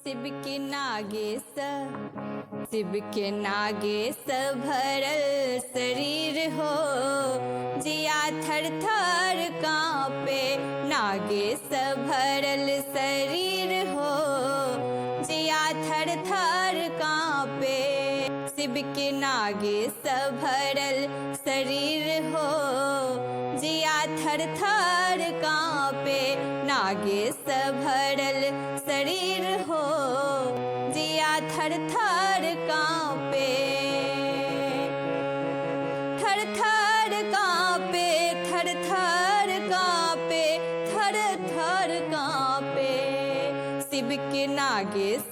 शिव के नागेश भरल शरीर हो, जिया थर थर कांपे। नागेश भरल शरीर हो, जिया थर थर कांपे। शिव के नागेश भरल शरीर हो, जिया थर थर कांपे। नागेश भरल शरीर हो, जिया थर थर कांपे। थर थर कांपे, थर थर कांपे, थर थर कांपे। शिव के नागेश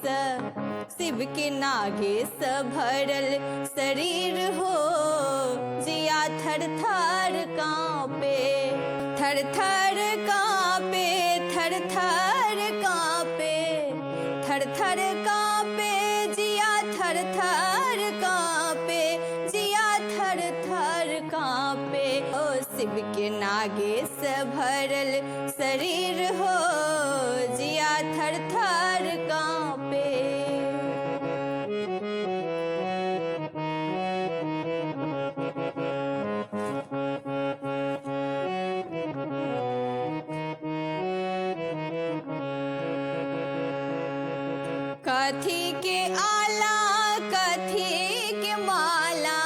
भरल शरीर हो, जिया थर थर कांपे। थर थर कांपे, थर थर कांपे, थर थर कांपे, जिया थर थर कांपे, जिया थर थर कांपे। ओ शिव के नागेश भरल शरीर हो, जिया थर थर कांपे। कथी के आला, कथी के माला,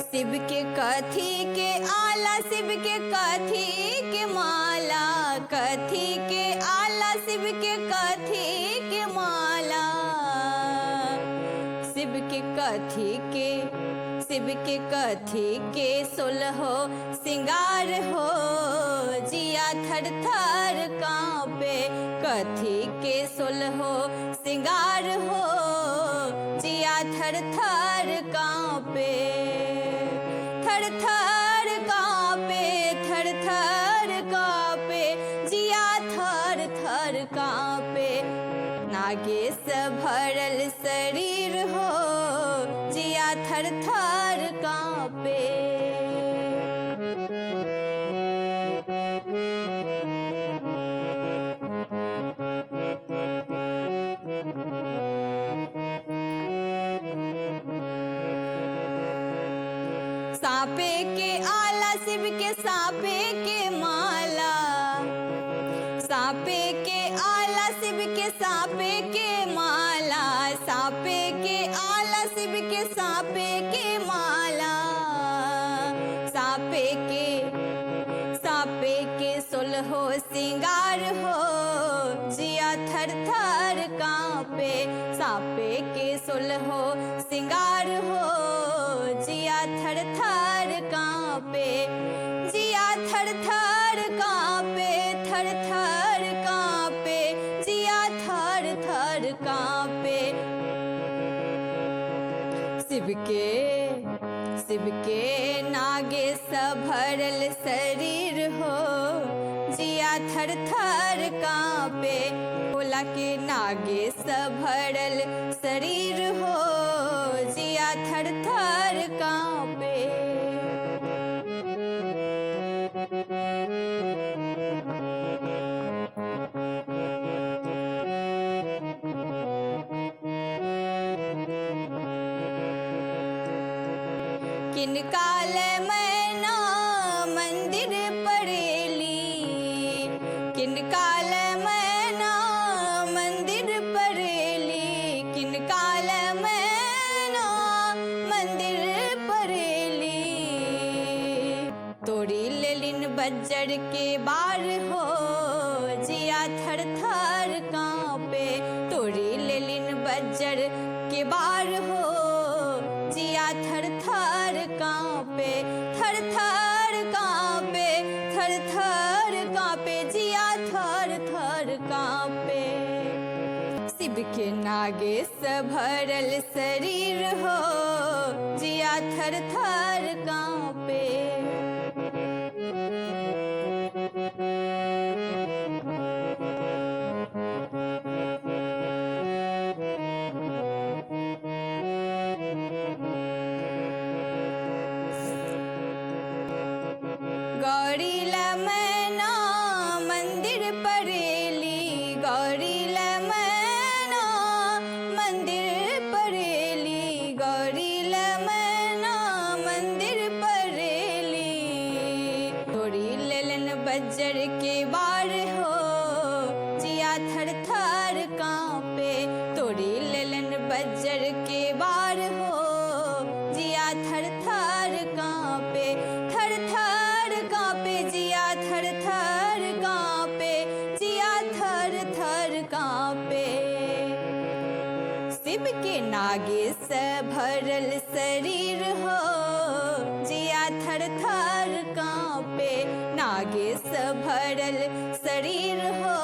शिव के कथी के आला, शिव के कथी के माला। कथी के आला, शिव के कथी के माला। शिव के कथी के सोलहो सिंगार हो, जिया थर थर कांपे। कथी के सोलहो सिंगार हो, जिया थर थर कांपे। थर थर कांपे, थर थर कांपे, जिया थर थर कांपे। नागेश भरल शरीर हो, जिया थर थर कांपे। सांपे के आला, शिव के सांपे के माला। सांपे के आला, शिव के सांपे के माला। सांपे के आला, शिव के सांपे के माला। सांपे के सोलहो सिंगार हो, जिया थर थर कांपे। सांपे के सोलहो सिंगार हो, जिया थर थर कांपे। जिया थर थर कांपे, थर थर कांपे, जिया थर थर कांपे। शिव के नागेश भरल शरीर हो, जिया थर थर कांपे। भोला के नागेश भरल शरीर हो, जिया थर थर कांपे। किनकाल मैना मंदिर परेली, किनकाल मैना मंदिर परेली। किनकाल मैना मंदिर परेली। तोड़ी लेलिन बज्जर के बार हो, जिया थर थर कांपे। तोड़ी लेलिन बज्जर के बार हो, जिया थर थर कांपे। थर थर कांपे, थर थर कांपे, जिया थर थर कांपे। शिव के नागेश भरल शरीर हो, जिया थर थर कांपे। गौरी मैना मंदिर परेली, गौरी बज्जर के बार हो, जिया थर थर कांपे। तोड़ी लेलन बज्जर के बार हो, जिया थर थर कांपे। थर थर कांपे जिया थर थर कांपे, जिया थर थर कांपे। शिव के नागे से भरल शरीर हो, जिया थर थर कांपे। नागे से भरल शरीर हो,